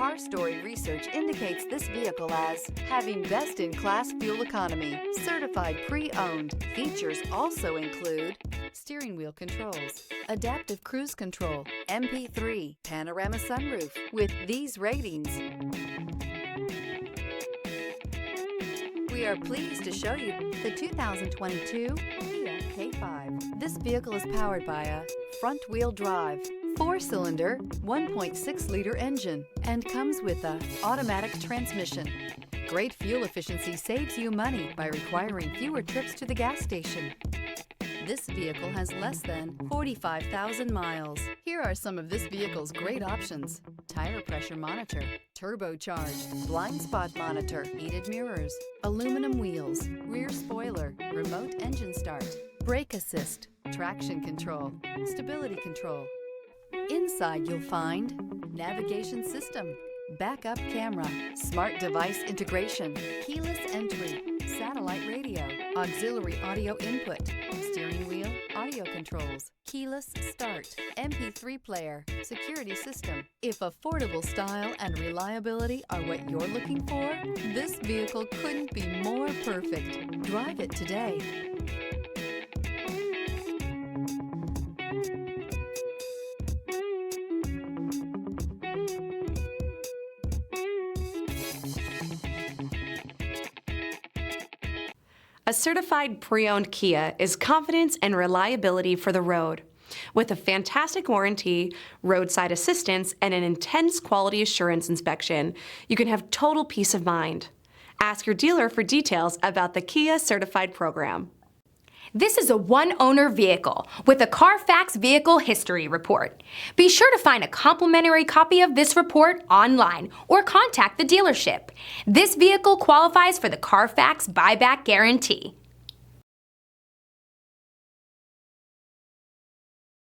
Car Story research indicates this vehicle as having best-in-class fuel economy, certified pre-owned. Features also include steering wheel controls, adaptive cruise control, MP3, panoramic sunroof. With these ratings, we are pleased to show you the 2022 Kia K5. This vehicle is powered by a front-wheel drive, 4-cylinder, 1.6-liter engine and comes with an automatic transmission. Great fuel efficiency saves you money by requiring fewer trips to the gas station. This vehicle has less than 45,000 miles. Here are some of this vehicle's great options: tire pressure monitor, turbocharged, blind spot monitor, heated mirrors, aluminum wheels, rear spoiler, remote engine start, brake assist, traction control, stability control. Inside you'll find navigation system, backup camera, smart device integration, keyless entry, satellite radio, auxiliary audio input, steering wheel audio controls, keyless start, MP3 player, security system. If affordable style and reliability are what you're looking for, this vehicle couldn't be more perfect. Drive it today. A certified pre-owned Kia is confidence and reliability for the road. With a fantastic warranty, roadside assistance, and an intense quality assurance inspection, you can have total peace of mind. Ask your dealer for details about the Kia Certified program. This is a one-owner vehicle with a CARFAX Vehicle History Report. Be sure to find a complimentary copy of this report online or contact the dealership. This vehicle qualifies for the CARFAX Buyback Guarantee.